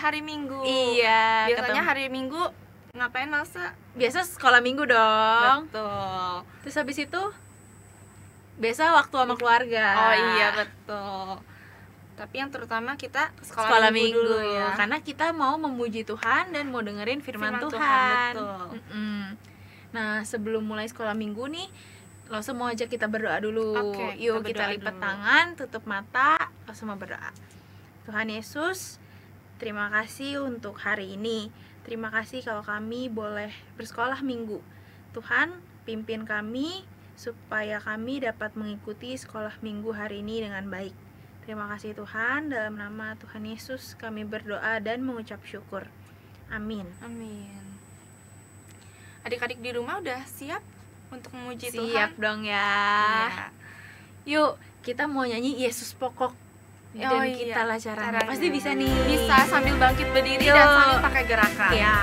hari Minggu. Iya. Biasanya hari Minggu ngapain Lasa? Biasa sekolah Minggu dong. Betul. Terus habis itu biasa waktu sama keluarga. Oh iya betul. Tapi yang terutama kita Sekolah minggu dulu ya. karena kita mau memuji Tuhan dan mau dengerin firman Tuhan. Betul. Nah, sebelum mulai sekolah minggu nih, langsung mau ajak kita berdoa dulu. Oke, Yuk kita kita lipat dulu. tangan, tutup mata, langsung mau berdoa. Tuhan Yesus, terima kasih untuk hari ini. Terima kasih kalau kami boleh bersekolah minggu. Tuhan, pimpin kami supaya kami dapat mengikuti sekolah minggu hari ini dengan baik. Terima kasih Tuhan, dalam nama Tuhan Yesus kami berdoa dan mengucap syukur. Amin. Amin. Adik-adik di rumah udah siap untuk memuji Tuhan? Siap dong ya. Iya. Yuk, kita mau nyanyi Yesus Pokok. Dan Oh kita iya, lah caranya. caranya. Pasti bisa nih. Bisa sambil bangkit berdiri Yuk. dan sambil pakai gerakan. Ya.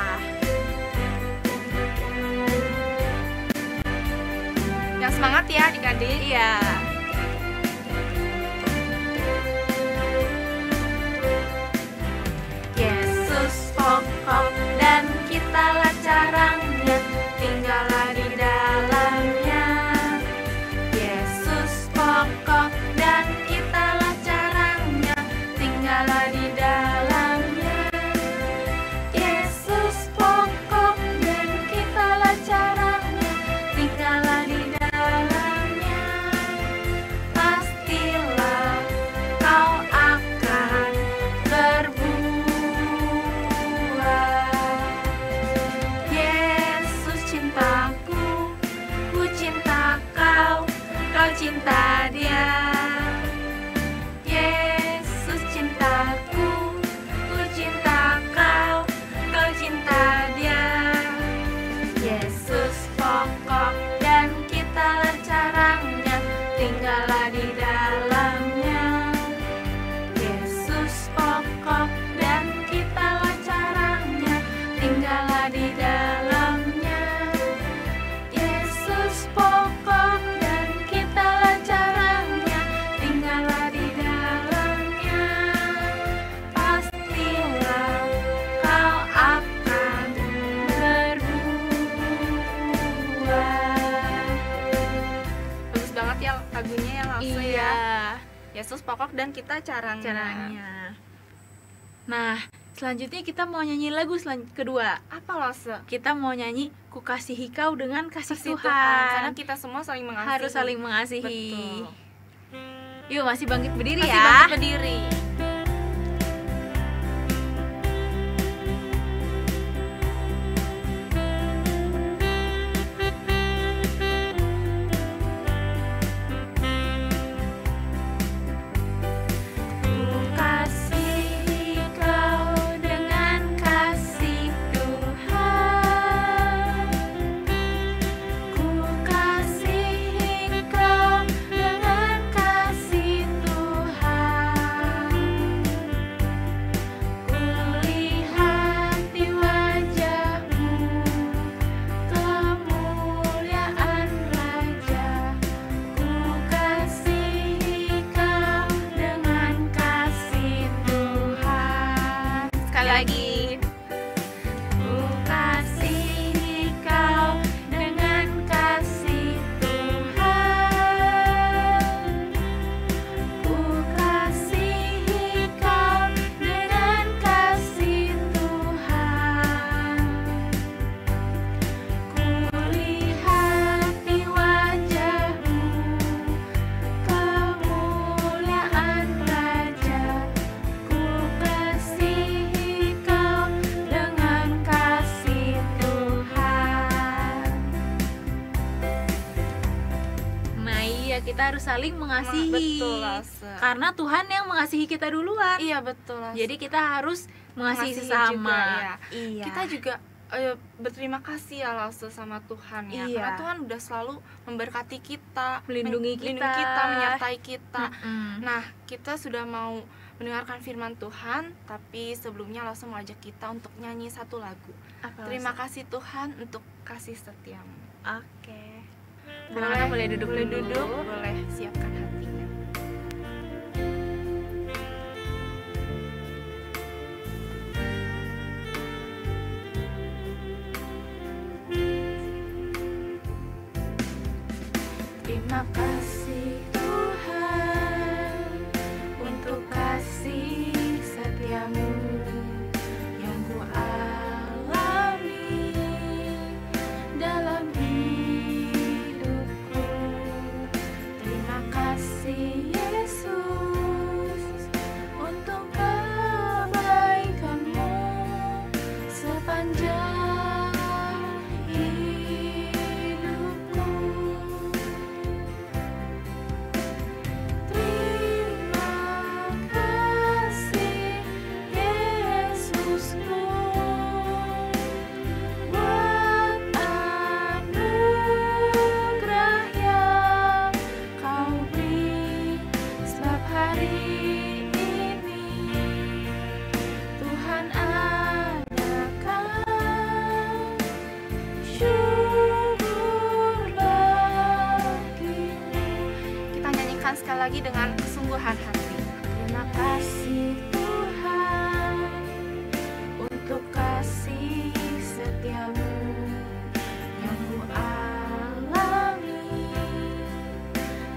Yang semangat ya adik-adik. Iya. Yesus pokok dan kitalah carangnya, tinggallah di dalamnya. Yesus pokok dan kitalah carangnya, tinggallah di dalamnya. Yesus pokok dan kitalah carangnya, tinggallah di dalamnya. Pastilah kau akan berbuah. Yesus cintaku, ku cinta kau, kau cinta Dia. Yesus cintaku, ku cinta kau, kau cinta Dia. Yesus pokok dan kitalah carangnya, tinggallah di dalamnya. Yesus pokok dan kitalah carangnya, tinggallah di dalamnya. Yesus pokok dan kitalah carangnya, tinggallah di dalamnya. Pastilah kau akan berbuah. Bagus banget ya lagunya ya langsung Iya. ya. Yesus pokok dan kita caranya. Nah, selanjutnya kita mau nyanyi lagu kedua. Apa Lase? Kita mau nyanyi Ku kasihi kau dengan kasih, Kasih Tuhan. Karena kita semua saling mengasihi. Harus saling mengasihi. Betul. Yuk, masih bangkit berdiri Masih ya. bangkit berdiri. Ku kasihi kau dengan kasih Tuhan. Ku kasihi kau dengan kasih Tuhan. Ku lihat di wajahmu kemuliaan Raja. Ku kasihi kau dengan kasih Tuhan. Sekali lagi. Ku kasihi kau dengan kasih Tuhan. Ku kasihi kau dengan kasih Tuhan. Ku lihat di wajahmu kemuliaan Raja. Ku kasihi kau dengan kasih Tuhan. Nah iya, kita harus saling mengasihi. Betul Lase. Karena Tuhan yang mengasihi kita duluan. Iya betul Lase. Jadi kita harus mengasihi Mengasihi sesama. juga, ya. Iya. Kita juga berterima kasih ya Lase sama Tuhan ya. Iya. Karena Tuhan udah selalu memberkati kita, Melindungi kita. menyertai kita. Mm-mm. Nah, kita sudah mau mendengarkan firman Tuhan, tapi sebelumnya langsung mau ajak kita untuk nyanyi satu lagu. Apa, Terima Lasa? kasih Tuhan untuk kasih setiamu. Oke. Boleh, boleh duduk boleh dulu. duduk, boleh siapkan hatinya. Terima kasih Tuhan untuk kasih setiamu yang ku alami dalam hidupku. Terima kasih Yesus untuk kebaikanmu sepanjang hidupku. Terima kasih Yesusku buat anugerah yang kau beri, sebab hari ini Tuhan adakan syukur bagimu. Kita nyanyikan sekali lagi dengan kesungguhan hati. Terima kasih Tuhan untuk kasih setiamu yang ku alami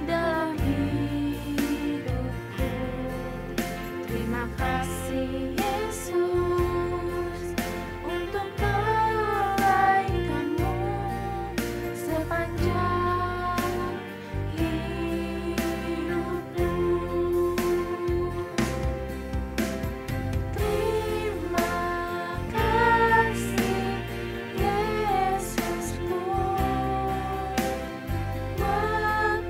dalam hidupku. Terima kasih Yesus untuk kebaikanmu sepanjang hidupku. Terima kasih Yesusku buat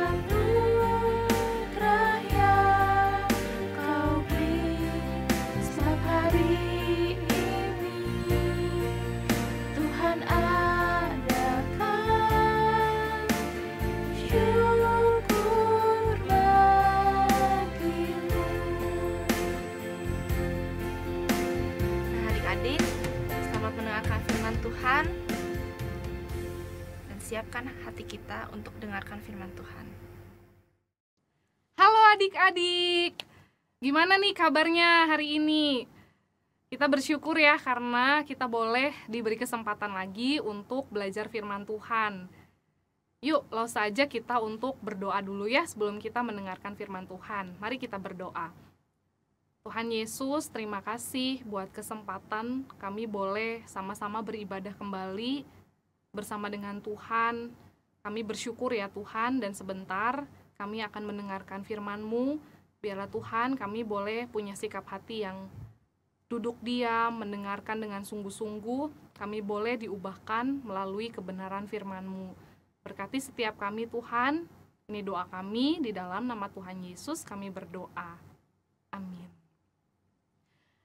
anugerah yang kau beri, sebab hari ini Tuhan adakan syukur bagimu. Nah, adik-adik, selamat mendengarkan firman Tuhan dan siapkan hati kita untuk dengarkan firman Tuhan. Halo adik-adik, gimana nih kabarnya hari ini? Kita bersyukur ya karena kita boleh diberi kesempatan lagi untuk belajar firman Tuhan. Yuk, langsung saja kita untuk berdoa dulu ya sebelum kita mendengarkan firman Tuhan. Mari kita berdoa. Tuhan Yesus, terima kasih buat kesempatan kami boleh sama-sama beribadah kembali bersama dengan Tuhan. Kami bersyukur ya Tuhan, dan sebentar kami akan mendengarkan firman-Mu. Biarlah Tuhan kami boleh punya sikap hati yang duduk diam, mendengarkan dengan sungguh-sungguh. Kami boleh diubahkan melalui kebenaran firman-Mu. Berkati setiap kami Tuhan. Ini doa kami di dalam nama Tuhan Yesus kami berdoa. Amin.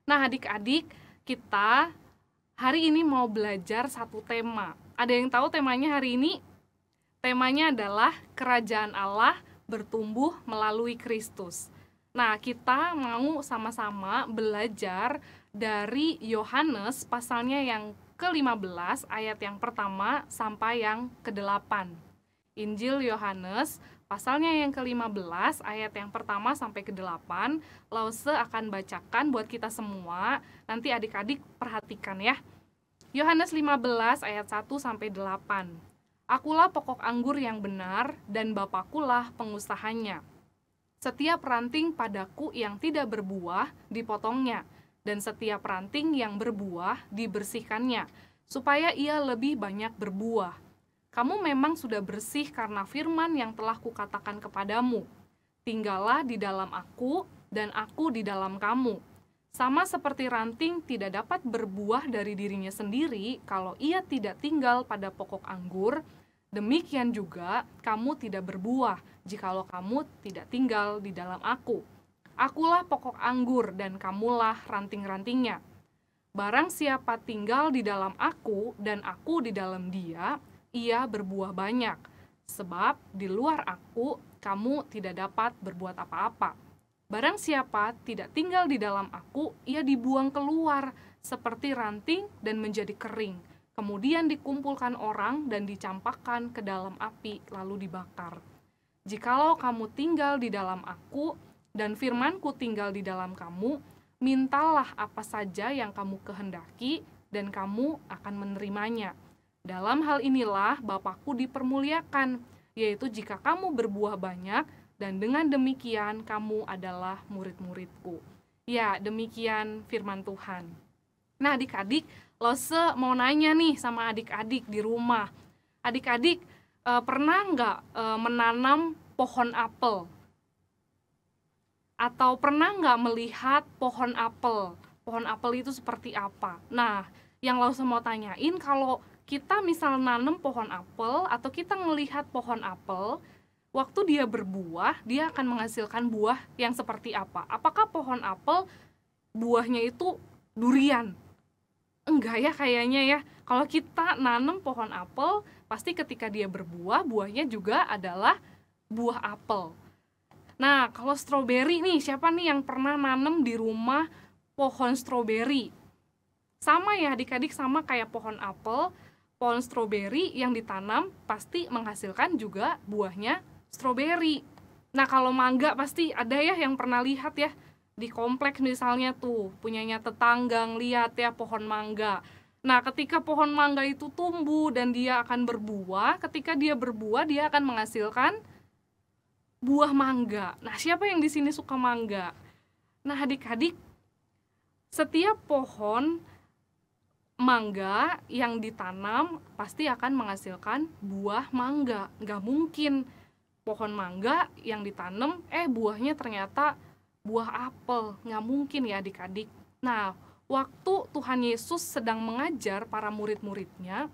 Nah adik-adik, kita hari ini mau belajar satu tema. Ada yang tahu temanya hari ini? Temanya adalah Kerajaan Allah bertumbuh melalui Kristus. Nah, kita mau sama-sama belajar dari Yohanes pasalnya yang ke-15 ayat yang pertama sampai yang ke-8. Injil Yohanes pasalnya yang ke-15 ayat yang pertama sampai ke-8. Lause akan bacakan buat kita semua. Nanti adik-adik perhatikan ya. Yohanes 15 ayat 1 sampai 8. Akulah pokok anggur yang benar dan Bapakulah pengusahanya. Setiap ranting padaku yang tidak berbuah dipotongnya, dan setiap ranting yang berbuah dibersihkannya, supaya ia lebih banyak berbuah. Kamu memang sudah bersih karena firman yang telah kukatakan kepadamu. Tinggallah di dalam aku, dan aku di dalam kamu. Sama seperti ranting tidak dapat berbuah dari dirinya sendiri kalau ia tidak tinggal pada pokok anggur, demikian juga kamu tidak berbuah jikalau kamu tidak tinggal di dalam aku. Akulah pokok anggur dan kamulah ranting-rantingnya. Barang siapa tinggal di dalam aku dan aku di dalam dia, ia berbuah banyak. Sebab di luar aku, kamu tidak dapat berbuat apa-apa. Barang siapa tidak tinggal di dalam aku, ia dibuang keluar seperti ranting dan menjadi kering. Kemudian dikumpulkan orang dan dicampakkan ke dalam api, lalu dibakar. Jikalau kamu tinggal di dalam aku, dan firmanku tinggal di dalam kamu, mintalah apa saja yang kamu kehendaki, dan kamu akan menerimanya. Dalam hal inilah Bapakku dipermuliakan, yaitu jika kamu berbuah banyak, dan dengan demikian kamu adalah murid-muridku. Ya, demikian firman Tuhan. Nah, adik-adik, Lose mau nanya nih sama adik-adik di rumah. Adik-adik pernah nggak menanam pohon apel? Atau pernah nggak melihat pohon apel? Pohon apel itu seperti apa? Nah, yang Lause mau tanyain, kalau kita misal nanam pohon apel atau kita melihat pohon apel, waktu dia berbuah, dia akan menghasilkan buah yang seperti apa? Apakah pohon apel buahnya itu durian? Enggak ya kayaknya ya. Kalau kita nanam pohon apel, pasti ketika dia berbuah, buahnya juga adalah buah apel. Nah, kalau stroberi nih, siapa nih yang pernah nanam di rumah pohon stroberi? Sama ya adik-adik, sama kayak pohon apel, pohon stroberi yang ditanam pasti menghasilkan juga buahnya stroberi. Nah, kalau mangga pasti ada ya yang pernah lihat ya, di kompleks misalnya tuh, punyanya tetangga ngeliat ya pohon mangga. Nah, ketika pohon mangga itu tumbuh dan dia akan berbuah, ketika dia berbuah dia akan menghasilkan buah mangga. Nah, siapa yang di sini suka mangga? Nah, adik-adik, setiap pohon mangga yang ditanam pasti akan menghasilkan buah mangga. Nggak mungkin pohon mangga yang ditanam buahnya ternyata buah apel. Nggak mungkin ya adik-adik. Nah, waktu Tuhan Yesus sedang mengajar para murid-muridnya,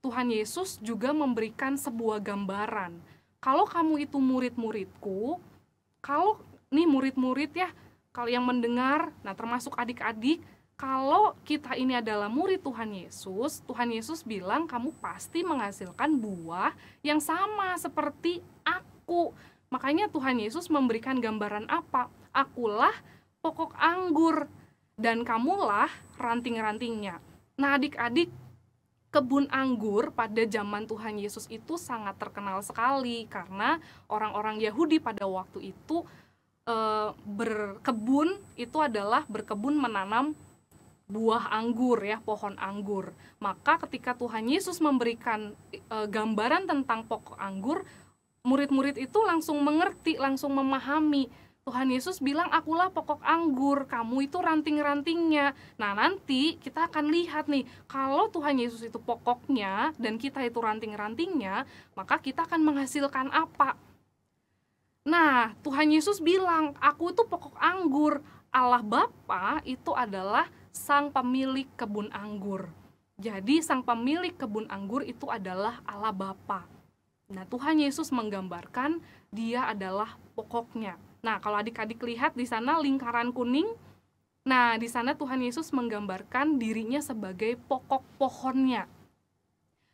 Tuhan Yesus juga memberikan sebuah gambaran. Kalau kamu itu murid-muridku, kalau nih murid-murid ya, kalau yang mendengar, nah termasuk adik-adik, kalau kita ini adalah murid Tuhan Yesus bilang kamu pasti menghasilkan buah yang sama seperti aku. Makanya Tuhan Yesus memberikan gambaran apa? Akulah pokok anggur dan kamulah ranting-rantingnya. Nah adik-adik, kebun anggur pada zaman Tuhan Yesus itu sangat terkenal sekali karena orang-orang Yahudi pada waktu itu berkebun itu adalah berkebun menanam buah anggur ya, pohon anggur. Maka ketika Tuhan Yesus memberikan gambaran tentang pokok anggur, murid-murid itu langsung mengerti, langsung memahami. Tuhan Yesus bilang, akulah pokok anggur, kamu itu ranting-rantingnya. Nah nanti kita akan lihat nih, kalau Tuhan Yesus itu pokoknya dan kita itu ranting-rantingnya, maka kita akan menghasilkan apa? Nah, Tuhan Yesus bilang, aku itu pokok anggur. Allah Bapa itu adalah sang pemilik kebun anggur. Jadi sang pemilik kebun anggur itu adalah Allah Bapa. Nah, Tuhan Yesus menggambarkan dia adalah pokoknya. Nah, kalau adik-adik lihat di sana lingkaran kuning, nah di sana Tuhan Yesus menggambarkan dirinya sebagai pokok pohonnya.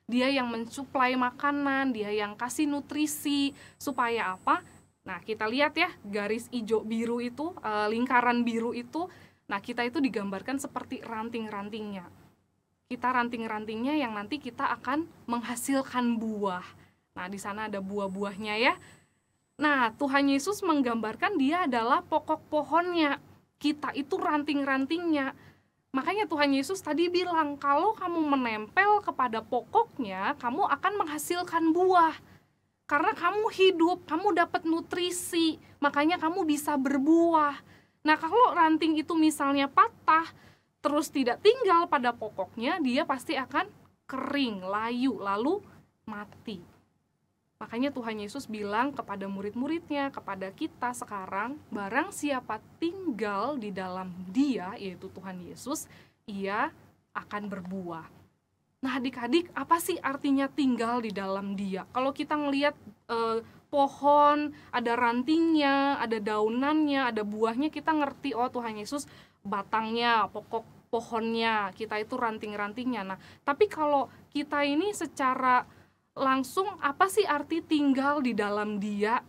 Dia yang mensuplai makanan, dia yang kasih nutrisi, supaya apa? Nah, kita lihat ya, garis hijau biru itu, lingkaran biru itu, nah kita itu digambarkan seperti ranting-rantingnya. Kita ranting-rantingnya yang nanti kita akan menghasilkan buah. Nah, di sana ada buah-buahnya ya. Nah, Tuhan Yesus menggambarkan dia adalah pokok pohonnya. Kita itu ranting-rantingnya. Makanya Tuhan Yesus tadi bilang, kalau kamu menempel kepada pokoknya, kamu akan menghasilkan buah. Karena kamu hidup, kamu dapat nutrisi, makanya kamu bisa berbuah. Nah, kalau ranting itu misalnya patah, terus tidak tinggal pada pokoknya, dia pasti akan kering, layu, lalu mati. Makanya Tuhan Yesus bilang kepada murid-muridnya, kepada kita sekarang, barang siapa tinggal di dalam dia, yaitu Tuhan Yesus, ia akan berbuah. Nah adik-adik, apa sih artinya tinggal di dalam dia? Kalau kita ngelihat pohon, ada rantingnya, ada daunannya, ada buahnya, kita ngerti, oh Tuhan Yesus batangnya, pokok pohonnya, kita itu ranting-rantingnya. Nah, tapi kalau kita ini secara langsung, apa sih arti tinggal di dalam dia?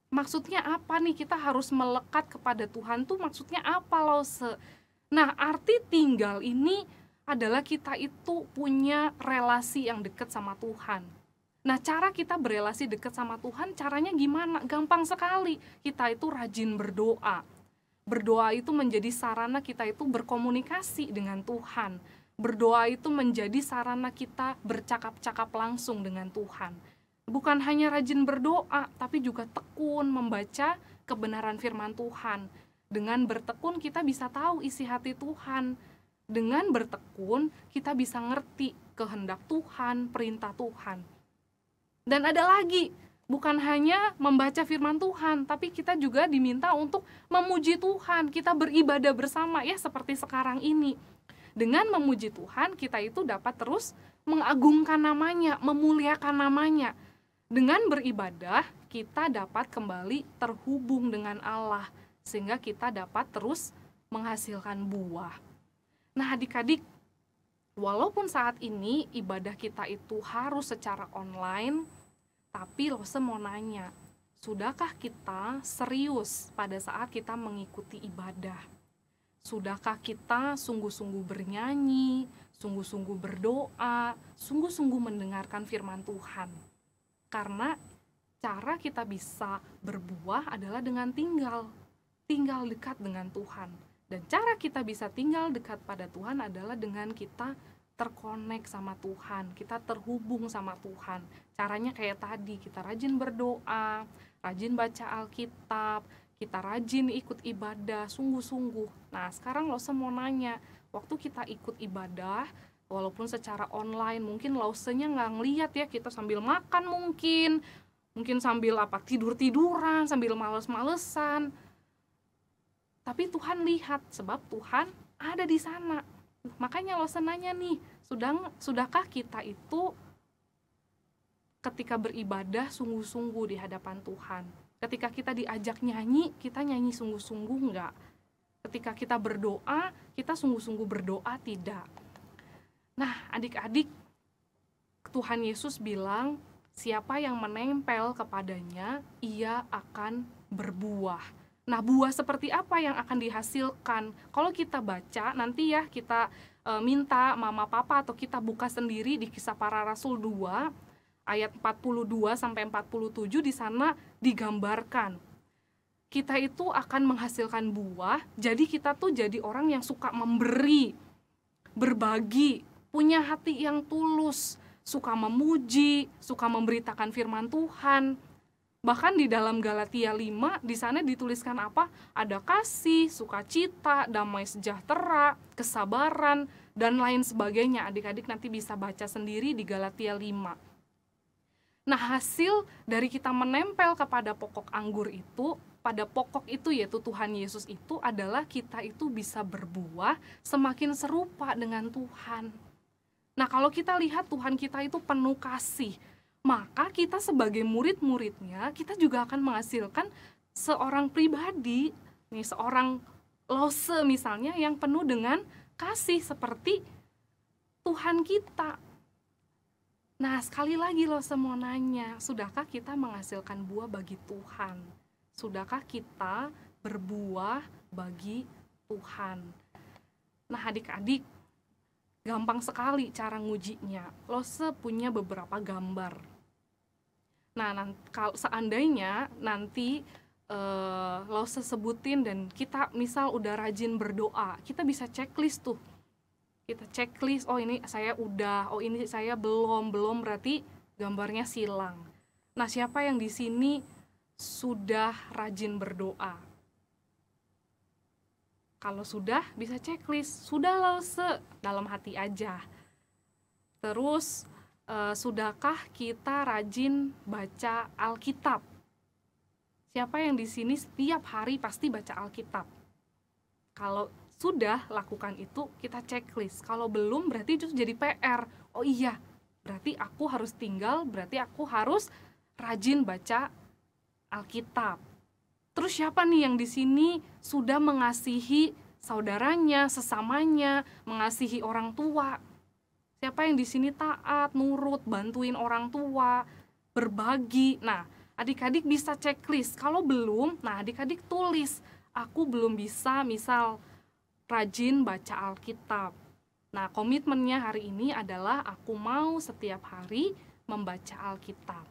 Maksudnya apa nih? Kita harus melekat kepada Tuhan tuh maksudnya apa Lause? Nah, arti tinggal ini adalah kita itu punya relasi yang dekat sama Tuhan. Nah, cara kita berelasi dekat sama Tuhan, caranya gimana? Gampang sekali. Kita itu rajin berdoa. Berdoa itu menjadi sarana kita itu berkomunikasi dengan Tuhan. Berdoa itu menjadi sarana kita bercakap-cakap langsung dengan Tuhan. Bukan hanya rajin berdoa, tapi juga tekun membaca kebenaran firman Tuhan. Dengan bertekun kita bisa tahu isi hati Tuhan. Dengan bertekun kita bisa ngerti kehendak Tuhan, perintah Tuhan. Dan ada lagi, bukan hanya membaca firman Tuhan, tapi kita juga diminta untuk memuji Tuhan. Kita beribadah bersama, ya seperti sekarang ini. Dengan memuji Tuhan, kita itu dapat terus mengagungkan namanya, memuliakan namanya. Dengan beribadah, kita dapat kembali terhubung dengan Allah, sehingga kita dapat terus menghasilkan buah. Nah, adik-adik, walaupun saat ini ibadah kita itu harus secara online, tapi Lose mau nanya, sudahkah kita serius pada saat kita mengikuti ibadah? Sudahkah kita sungguh-sungguh bernyanyi, sungguh-sungguh berdoa, sungguh-sungguh mendengarkan firman Tuhan? Karena cara kita bisa berbuah adalah dengan tinggal dekat dengan Tuhan. Dan cara kita bisa tinggal dekat pada Tuhan adalah dengan kita terkonek sama Tuhan, kita terhubung sama Tuhan. Caranya kayak tadi, kita rajin berdoa, rajin baca Alkitab, kita rajin ikut ibadah, sungguh-sungguh. Nah, sekarang Lose mau nanya, waktu kita ikut ibadah, walaupun secara online, mungkin Losenya nggak ngeliat ya, kita sambil makan mungkin sambil tidur-tiduran, sambil males-malesan. Tapi Tuhan lihat, sebab Tuhan ada di sana. Makanya Lose nanya nih, sudahkah kita itu ketika beribadah sungguh-sungguh di hadapan Tuhan? Ketika kita diajak nyanyi, kita nyanyi sungguh-sungguh enggak? Ketika kita berdoa, kita sungguh-sungguh berdoa tidak? Nah, adik-adik, Tuhan Yesus bilang, siapa yang menempel kepadanya, ia akan berbuah. Nah, buah seperti apa yang akan dihasilkan? Kalau kita baca, nanti ya kita minta mama papa atau kita buka sendiri di Kisah Para Rasul 2, ayat 42 sampai 47, di sana digambarkan. Kita itu akan menghasilkan buah, jadi kita tuh jadi orang yang suka memberi, berbagi, punya hati yang tulus, suka memuji, suka memberitakan firman Tuhan. Bahkan di dalam Galatia 5, di sana dituliskan apa? Ada kasih, sukacita, damai sejahtera, kesabaran, dan lain sebagainya. Adik-adik nanti bisa baca sendiri di Galatia 5. Nah, hasil dari kita menempel kepada pokok anggur itu, pada pokok itu yaitu Tuhan Yesus itu adalah kita itu bisa berbuah semakin serupa dengan Tuhan. Nah, kalau kita lihat Tuhan kita itu penuh kasih, maka kita sebagai murid-muridnya, kita juga akan menghasilkan seorang pribadi, nih seorang Lose misalnya yang penuh dengan kasih seperti Tuhan kita. Nah, sekali lagi Lose mau nanya, sudahkah kita menghasilkan buah bagi Tuhan? Sudahkah kita berbuah bagi Tuhan? Nah, adik-adik, gampang sekali cara ngujinya. Lose punya beberapa gambar. Nah, kalau seandainya nanti Lose sebutin dan kita misal udah rajin berdoa, kita bisa checklist tuh. Kita checklist, oh ini saya udah, oh ini saya belum berarti gambarnya silang. Nah, siapa yang di sini sudah rajin berdoa? Kalau sudah, bisa checklist. Sudah Lose, dalam hati aja. Terus, sudahkah kita rajin baca Alkitab? Siapa yang di sini setiap hari pasti baca Alkitab? Kalau sudah lakukan itu, kita checklist. Kalau belum, berarti itu jadi PR. Oh iya, berarti aku harus berarti aku harus rajin baca Alkitab. Terus siapa nih yang di sini sudah mengasihi saudaranya, sesamanya, mengasihi orang tua? Siapa yang di sini taat, nurut, bantuin orang tua, berbagi? Nah, adik-adik bisa checklist. Kalau belum, nah adik-adik tulis, aku belum bisa misal rajin baca Alkitab. Nah, komitmennya hari ini adalah aku mau setiap hari membaca Alkitab.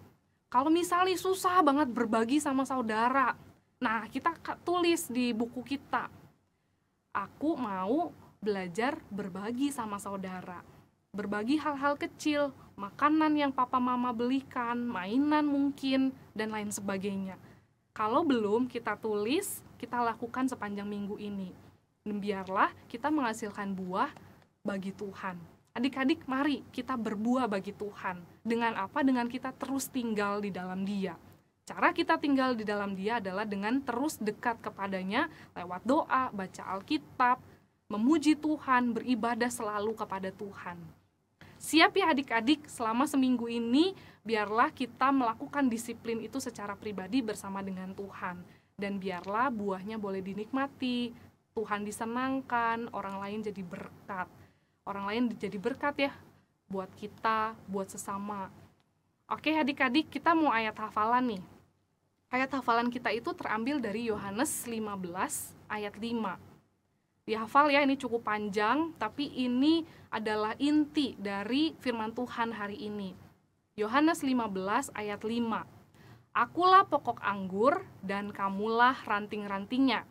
Kalau misalnya susah banget berbagi sama saudara, nah kita tulis di buku kita, aku mau belajar berbagi sama saudara. Berbagi hal-hal kecil, makanan yang papa mama belikan, mainan mungkin, dan lain sebagainya. Kalau belum kita tulis, kita lakukan sepanjang minggu ini. Dan biarlah kita menghasilkan buah bagi Tuhan. Adik-adik, mari kita berbuah bagi Tuhan. Dengan apa? Dengan kita terus tinggal di dalam Dia. Cara kita tinggal di dalam Dia adalah dengan terus dekat kepadanya lewat doa, baca Alkitab, memuji Tuhan, beribadah selalu kepada Tuhan. Siap ya adik-adik, selama seminggu ini biarlah kita melakukan disiplin itu secara pribadi bersama dengan Tuhan. Dan biarlah buahnya boleh dinikmati, Tuhan disenangkan, orang lain jadi berkat. Orang lain jadi berkat ya, buat kita, buat sesama. Oke adik-adik, kita mau ayat hafalan nih. Ayat hafalan kita itu terambil dari Yohanes 15 ayat 5. Dihafal ya, ini cukup panjang, tapi ini adalah inti dari firman Tuhan hari ini. Yohanes 15 ayat 5. Akulah pokok anggur dan kamulah ranting-rantingnya.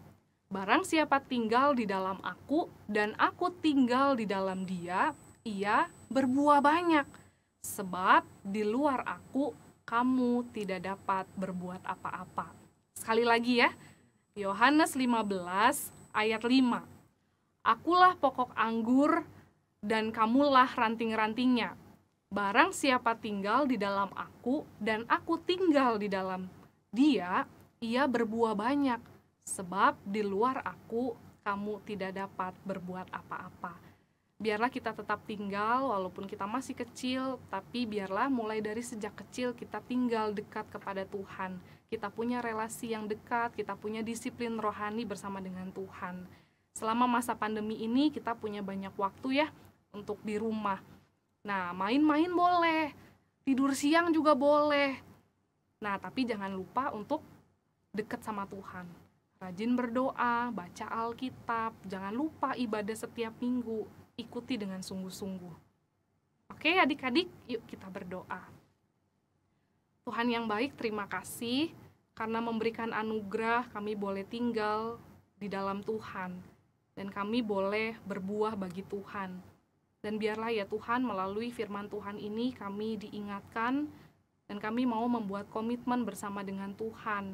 Barang siapa tinggal di dalam aku dan aku tinggal di dalam dia, ia berbuah banyak. Sebab di luar aku, kamu tidak dapat berbuat apa-apa. Sekali lagi ya, Yohanes 15 ayat 5. Akulah pokok anggur dan kamulah ranting-rantingnya. Barang siapa tinggal di dalam aku dan aku tinggal di dalam dia, ia berbuah banyak. Sebab di luar aku, kamu tidak dapat berbuat apa-apa. Biarlah kita tetap tinggal walaupun kita masih kecil, tapi biarlah mulai dari sejak kecil kita tinggal dekat kepada Tuhan. Kita punya relasi yang dekat, kita punya disiplin rohani bersama dengan Tuhan. Selama masa pandemi ini kita punya banyak waktu ya untuk di rumah. Nah, main-main boleh, tidur siang juga boleh. Nah, tapi jangan lupa untuk dekat sama Tuhan. Rajin berdoa, baca Alkitab, jangan lupa ibadah setiap minggu, ikuti dengan sungguh-sungguh. Oke adik-adik, yuk kita berdoa. Tuhan yang baik, terima kasih karena memberikan anugerah kami boleh tinggal di dalam Tuhan. Dan kami boleh berbuah bagi Tuhan. Dan biarlah ya Tuhan melalui firman Tuhan ini kami diingatkan dan kami mau membuat komitmen bersama dengan Tuhan.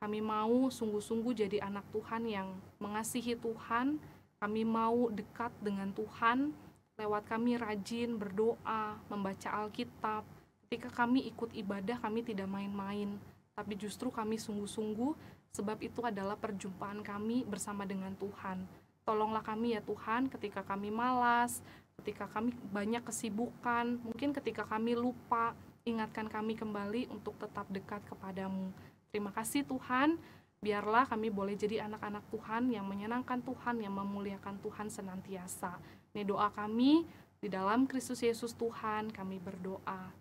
Kami mau sungguh-sungguh jadi anak Tuhan yang mengasihi Tuhan. Kami mau dekat dengan Tuhan lewat kami rajin berdoa, membaca Alkitab. Ketika kami ikut ibadah kami tidak main-main, tapi justru kami sungguh-sungguh sebab itu adalah perjumpaan kami bersama dengan Tuhan. Tolonglah kami ya Tuhan ketika kami malas, ketika kami banyak kesibukan, mungkin ketika kami lupa, ingatkan kami kembali untuk tetap dekat kepadamu. Terima kasih Tuhan, biarlah kami boleh jadi anak-anak Tuhan yang menyenangkan Tuhan, yang memuliakan Tuhan senantiasa. Ini doa kami, di dalam Kristus Yesus Tuhan kami berdoa.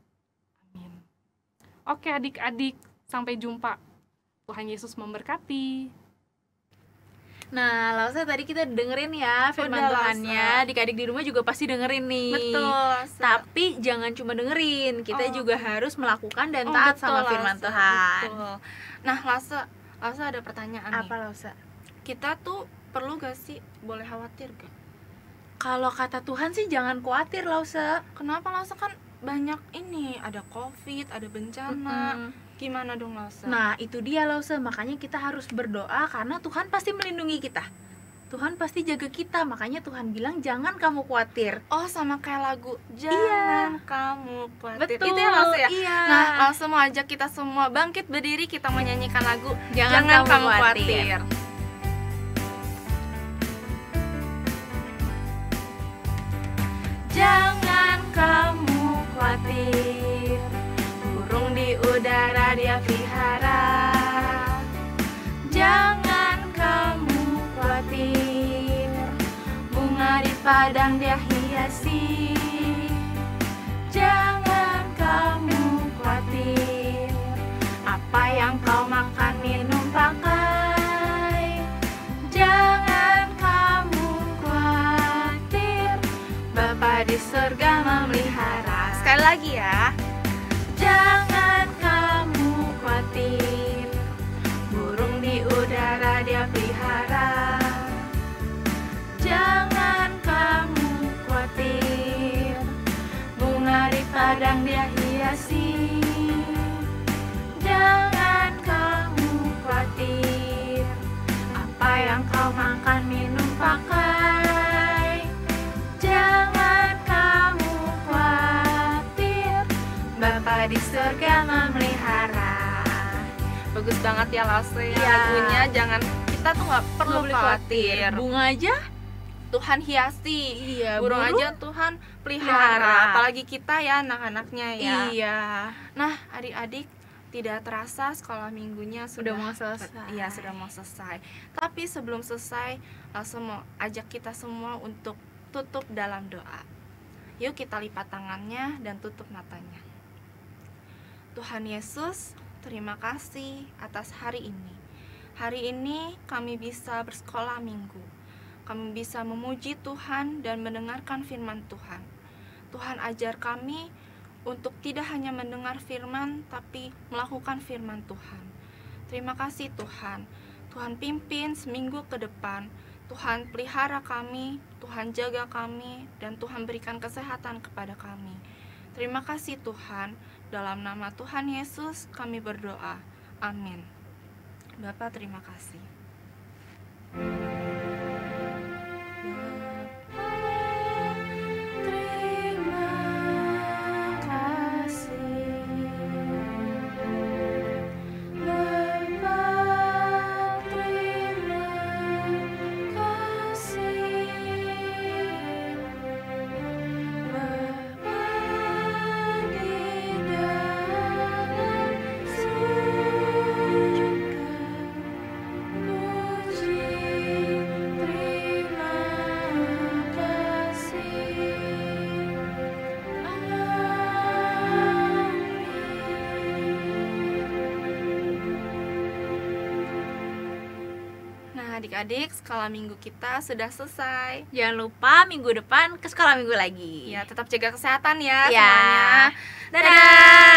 Amin. Oke adik-adik, sampai jumpa. Tuhan Yesus memberkati. Nah, Lausa tadi kita dengerin ya firman Udah, Tuhannya. Adik-adik di rumah juga pasti dengerin nih. Betul. Tapi jangan cuma dengerin, kita juga harus melakukan dan Oh, taat betul, sama firman Lasa, Tuhan. betul. Nah, Lasa ada pertanyaan Apa nih. Lausa? Kita tuh perlu gak sih, boleh khawatir gak? Kalau kata Tuhan sih jangan khawatir Lausa. Kenapa Lasa? Kan banyak ini, ada COVID, ada bencana. Gimana dong Lasa? Nah, itu dia Lausa, makanya kita harus berdoa karena Tuhan pasti melindungi kita. Tuhan pasti jaga kita, makanya Tuhan bilang jangan kamu khawatir. Oh, sama kayak lagu Jangan Kamu Khawatir. Betul, Itu ya Lasa ya? iya. Nah, Lasa mau ajak kita semua bangkit berdiri, kita menyanyikan lagu Jangan Kamu Khawatir. Jangan kamu khawatir, burung di udara dia pelihara. Jangan kamu khawatir, bunga di padang dia hiasi. Jangan kamu khawatir, apa yang kau makan minum pakai. Jangan kamu khawatir, Bapa di surga memelihara. Sekali lagi ya. Jangan kamu khawatir, burung di udara dia pelihara. Jangan kamu khawatir, bunga di kadang dia hiasi. Jangan kamu khawatir, apa yang kau makan, minum, pakai. Jangan kamu khawatir, Bapa di surga memelihara. Bagus banget ya Lase ya Iya. lagunya. Jangan, kita tuh nggak perlu Nggak boleh khawatir. Bunga aja Tuhan hiasi, iya, burung burung aja Tuhan pelihara. pelihara. Apalagi kita ya anak-anaknya ya. iya. Nah adik-adik, tidak terasa sekolah minggunya Sudah mau selesai. Iya, sudah mau selesai. Tapi sebelum selesai, langsung mau ajak kita semua untuk tutup dalam doa. Yuk kita lipat tangannya dan tutup matanya. Tuhan Yesus, terima kasih atas hari ini. Hari ini kami bisa bersekolah minggu. Kami bisa memuji Tuhan dan mendengarkan firman Tuhan. Tuhan ajar kami untuk tidak hanya mendengar firman, tapi melakukan firman Tuhan. Terima kasih Tuhan. Tuhan pimpin seminggu ke depan. Tuhan pelihara kami, Tuhan jaga kami, dan Tuhan berikan kesehatan kepada kami. Terima kasih Tuhan. Dalam nama Tuhan Yesus kami berdoa. Amin. Bapak terima kasih. Adik-adik, sekolah minggu kita sudah selesai. Jangan lupa minggu depan ke sekolah minggu lagi. Ya, tetap jaga kesehatan ya Ya. semuanya. Dadah.